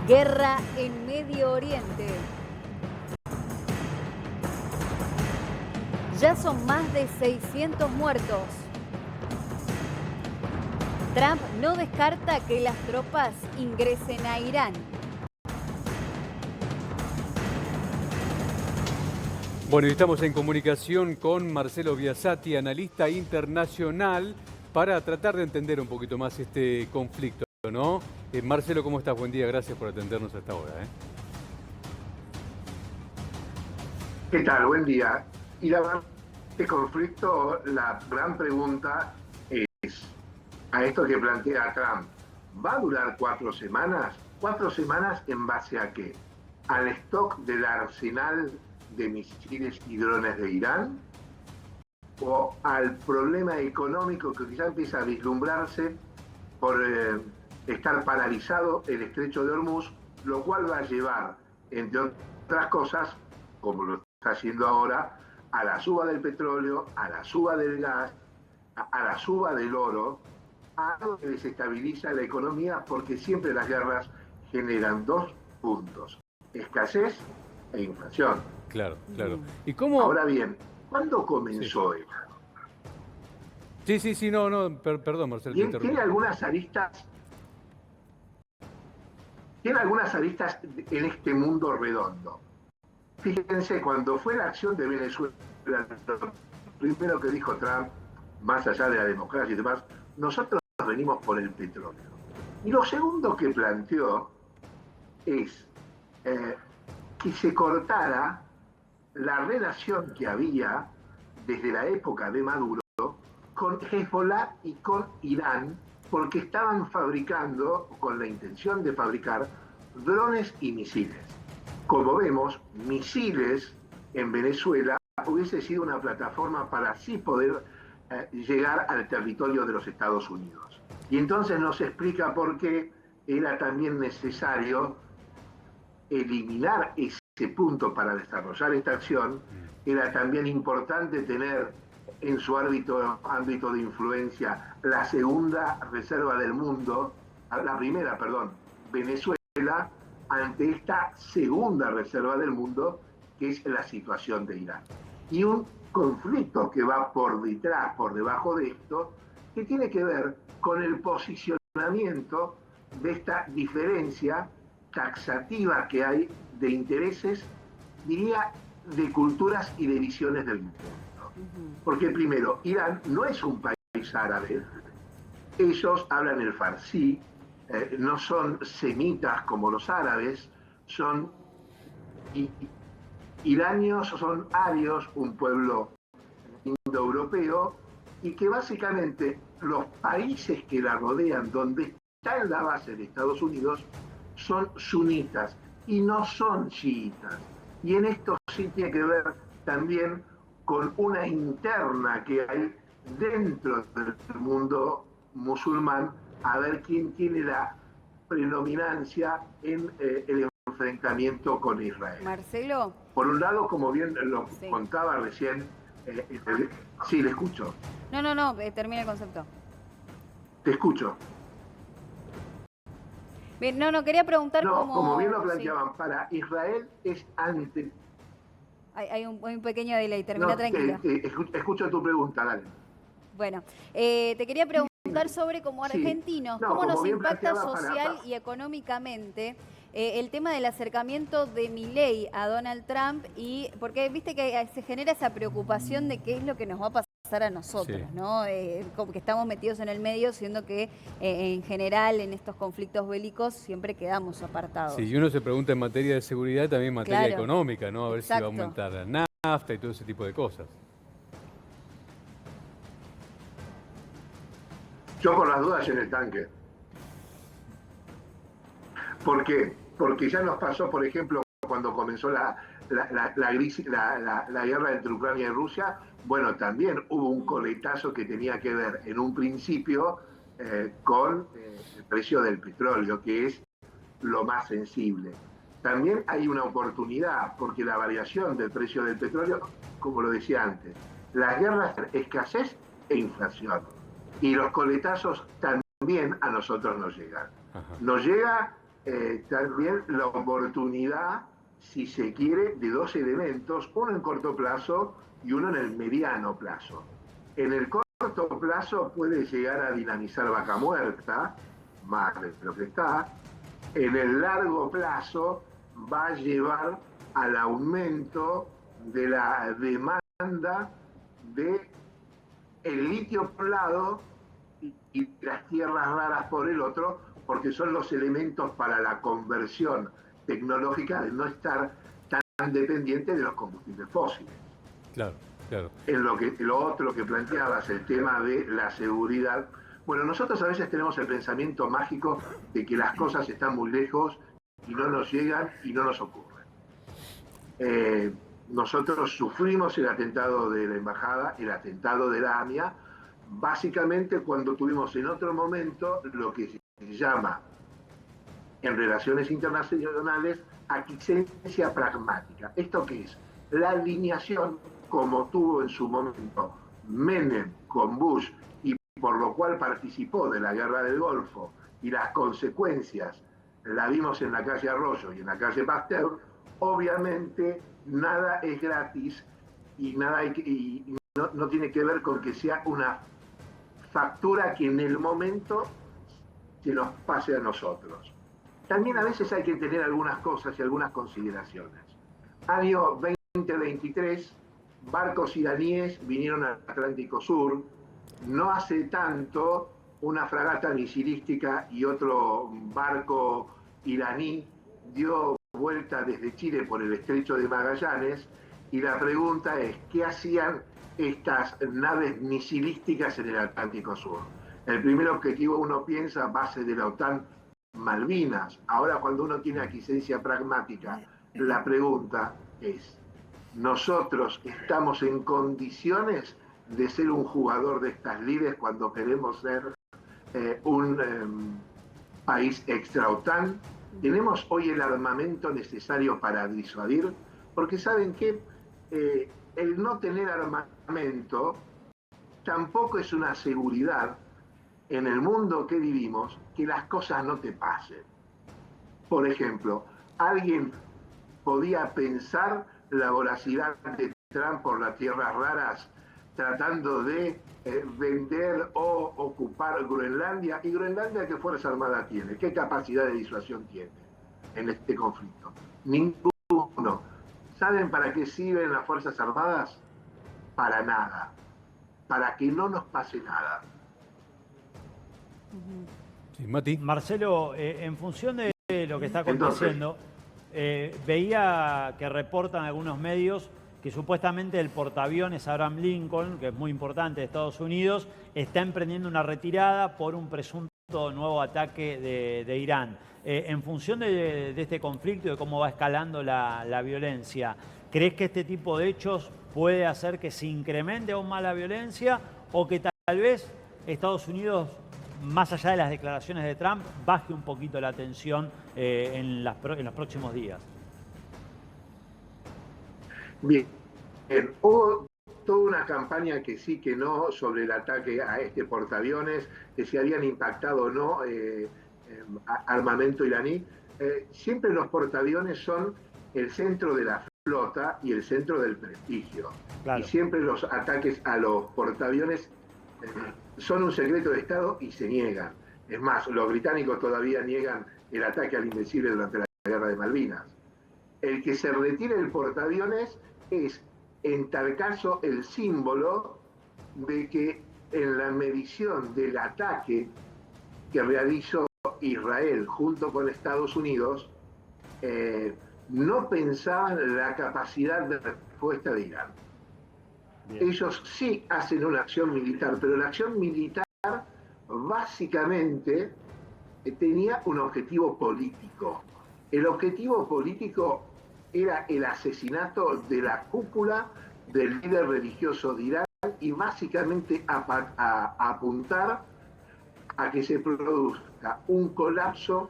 Guerra en Medio Oriente. Ya son más de 600 muertos. Trump no descarta que las tropas ingresen a Irán. Bueno, y estamos en comunicación con Marcelo Biasati, analista internacional, para tratar de entender un poquito más este conflicto, ¿no? Marcelo, ¿cómo estás? Buen día, gracias por atendernos hasta ahora. ¿Qué tal? Buen día. Y la verdad, este conflicto, la gran pregunta es, a esto que plantea Trump, ¿va a durar 4 semanas? ¿4 semanas en base a qué? ¿Al stock del arsenal de misiles y drones de Irán? ¿O al problema económico que quizá empieza a vislumbrarse por estar paralizado el estrecho de Hormuz, lo cual va a llevar, entre otras cosas, como lo está haciendo ahora, a la suba del petróleo, a la suba del gas, a la suba del oro, a algo que desestabiliza la economía, porque siempre las guerras generan 2 puntos: escasez e inflación. Claro, claro. ¿Y cómo? Ahora bien, ¿cuándo comenzó esto? Sí, no, perdón, Marcelo, te interrumpí. Tiene algunas aristas en este mundo redondo. Fíjense, cuando fue la acción de Venezuela, lo primero que dijo Trump, más allá de la democracia y demás, nosotros venimos por el petróleo. Y lo segundo que planteó es que se cortara la relación que había desde la época de Maduro con Hezbollah y con Irán, porque estaban fabricando, con la intención de fabricar, drones y misiles. Como vemos, misiles en Venezuela hubiese sido una plataforma para así poder llegar al territorio de los Estados Unidos. Y entonces nos explica por qué era también necesario eliminar ese punto para desarrollar esta acción. Era también importante tener en su ámbito de influencia la segunda reserva del mundo, la primera, perdón, Venezuela, ante esta segunda reserva del mundo, que es la situación de Irán. Y un conflicto que va por detrás, por debajo de esto, que tiene que ver con el posicionamiento de esta diferencia taxativa que hay de intereses, diría, de culturas y de visiones del mundo. Porque primero, Irán no es un país árabe, ellos hablan el farsi, no son semitas como los árabes, son iranios, son arios, un pueblo indoeuropeo, y que básicamente los países que la rodean, donde está en la base de Estados Unidos, son sunitas y no son chiitas. Y en esto sí tiene que ver también con una interna que hay dentro del mundo musulmán, a ver quién tiene la predominancia en el enfrentamiento con Israel. Marcelo. Por un lado, como bien lo contaba recién, sí, le escucho. No, termina el concepto. Te escucho. Bien, no, quería preguntar cómo... Como bien lo planteaban, para Israel es ante... Hay un pequeño delay, termina tranquilo. Escucho tu pregunta, dale. Bueno, te quería preguntar sobre como argentinos, cómo nos impacta social y económicamente el tema del acercamiento de Milei a Donald Trump, y porque viste que se genera esa preocupación de qué es lo que nos va a pasar a nosotros, ¿no? Como que estamos metidos en el medio, siendo que en general en estos conflictos bélicos siempre quedamos apartados. Sí, y uno se pregunta en materia de seguridad, también en materia económica, ¿no? A ver si va a aumentar la nafta y todo ese tipo de cosas. Yo por las dudas en el tanque. ¿Por qué? Porque ya nos pasó, por ejemplo, cuando comenzó la guerra entre Ucrania y Rusia. Bueno, también hubo un coletazo que tenía que ver en un principio con el precio del petróleo, que es lo más sensible. También hay una oportunidad, porque la variación del precio del petróleo, como lo decía antes, las guerras, escasez e inflación. Y los coletazos también a nosotros nos llegan. Nos llega también la oportunidad, si se quiere, de dos elementos, uno en corto plazo y uno en el mediano plazo. En el corto plazo puede llegar a dinamizar Vaca Muerta, más de lo que está. En el largo plazo va a llevar al aumento de la demanda de el litio por un lado y las tierras raras por el otro, porque son los elementos para la conversión tecnológica de no estar tan dependiente de los combustibles fósiles. Claro, claro. En lo otro que planteabas, el tema de la seguridad. Bueno, nosotros a veces tenemos el pensamiento mágico de que las cosas están muy lejos y no nos llegan y no nos ocurren. Nosotros sufrimos el atentado de la embajada, el atentado de la AMIA, básicamente cuando tuvimos en otro momento lo que se llama en relaciones internacionales aquiescencia pragmática. ¿Esto qué es? La alineación, como tuvo en su momento Menem con Bush, y por lo cual participó de la guerra del Golfo, y las consecuencias la vimos en la calle Arroyo y en la calle Pasteur. Obviamente nada es gratis y no tiene que ver con que sea una factura que en el momento se nos pase a nosotros. También a veces hay que tener algunas cosas y algunas consideraciones. Año 2023, barcos iraníes vinieron al Atlántico Sur. No hace tanto, una fragata misilística y otro barco iraní dio vuelta desde Chile por el estrecho de Magallanes, y la pregunta es, ¿qué hacían estas naves misilísticas en el Atlántico Sur? El primer objetivo, uno piensa, base de la OTAN, Malvinas. Ahora, cuando uno tiene aquiescencia pragmática, la pregunta es, ¿nosotros estamos en condiciones de ser un jugador de estas lides cuando queremos ser un país extra OTAN? ¿Tenemos hoy el armamento necesario para disuadir? Porque ¿saben qué? El no tener armamento tampoco es una seguridad en el mundo que vivimos, que las cosas no te pasen. Por ejemplo, alguien podía pensar la voracidad de Trump por las tierras raras tratando de vender o ocupar Groenlandia. ¿Y Groenlandia qué fuerza armada tiene? ¿Qué capacidad de disuasión tiene en este conflicto? Ninguno. ¿Saben para qué sirven las Fuerzas Armadas? Para nada. Para que no nos pase nada. Sí, Mati. Marcelo, en función de lo que está aconteciendo, veía que reportan algunos medios que supuestamente el portaaviones Abraham Lincoln, que es muy importante de Estados Unidos, está emprendiendo una retirada por un presunto nuevo ataque de Irán. En función de este conflicto y de cómo va escalando la violencia, ¿crees que este tipo de hechos puede hacer que se incremente aún más la violencia o que tal vez Estados Unidos, más allá de las declaraciones de Trump, baje un poquito la tensión en los próximos días? Bien, hubo toda una campaña que sí, que no, sobre el ataque a este portaaviones, que si habían impactado o no armamento iraní. Siempre los portaaviones son el centro de la flota y el centro del prestigio. Claro. Y siempre los ataques a los portaaviones son un secreto de Estado y se niegan. Es más, los británicos todavía niegan el ataque al Invencible durante la Guerra de Malvinas. El que se retire el portaaviones es, en tal caso, el símbolo de que en la medición del ataque que realizó Israel junto con Estados Unidos, no pensaban la capacidad de respuesta de Irán. Bien. Ellos sí hacen una acción militar, pero la acción militar básicamente tenía un objetivo político. El objetivo político era el asesinato de la cúpula del líder religioso de Irán y básicamente apuntar a que se produzca un colapso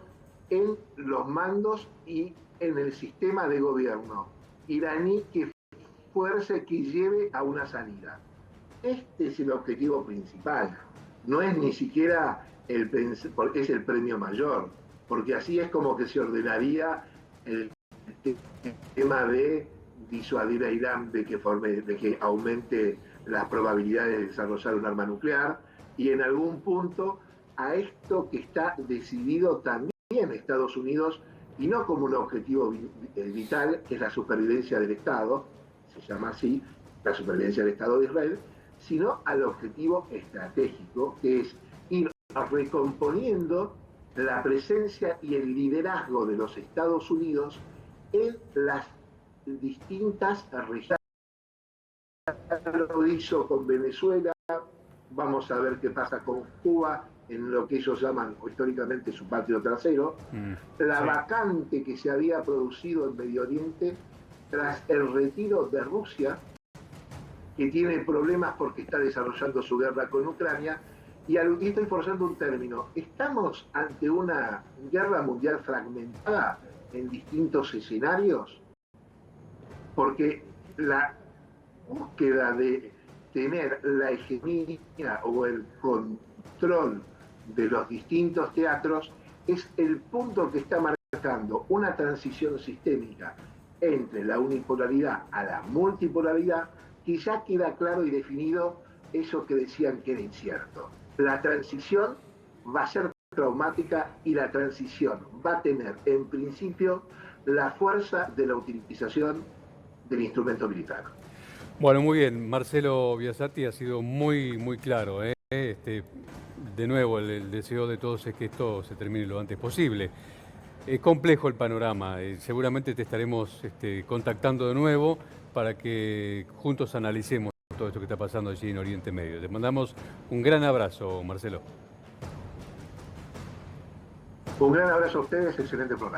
en los mandos y en el sistema de gobierno iraní que fuerce, que lleve a una salida. Este es el objetivo principal, no es ni siquiera porque es el premio mayor. porque así es como que se ordenaría el tema de disuadir a Irán de que aumente las probabilidades de desarrollar un arma nuclear, y en algún punto a esto que está decidido también Estados Unidos, y no como un objetivo vital, que es la supervivencia del Estado, se llama así, la supervivencia del Estado de Israel, sino al objetivo estratégico, que es ir recomponiendo la presencia y el liderazgo de los Estados Unidos en las distintas regiones. Lo hizo con Venezuela, vamos a ver qué pasa con Cuba, en lo que ellos llaman históricamente su patio trasero, la vacante que se había producido en Medio Oriente tras el retiro de Rusia, que tiene problemas porque está desarrollando su guerra con Ucrania, y estoy forzando un término, estamos ante una guerra mundial fragmentada en distintos escenarios, porque la búsqueda de tener la hegemonía o el control de los distintos teatros es el punto que está marcando una transición sistémica entre la unipolaridad a la multipolaridad, que ya queda claro y definido eso que decían que era incierto. La transición va a ser traumática y la transición va a tener en principio la fuerza de la utilización del instrumento militar. Bueno, muy bien. Marcelo Biasatti ha sido muy, muy claro. De nuevo, el deseo de todos es que esto se termine lo antes posible. Es complejo el panorama. Seguramente te estaremos contactando de nuevo para que juntos analicemos todo esto que está pasando allí en Oriente Medio. Te mandamos un gran abrazo, Marcelo. Un gran abrazo a ustedes, excelente programa.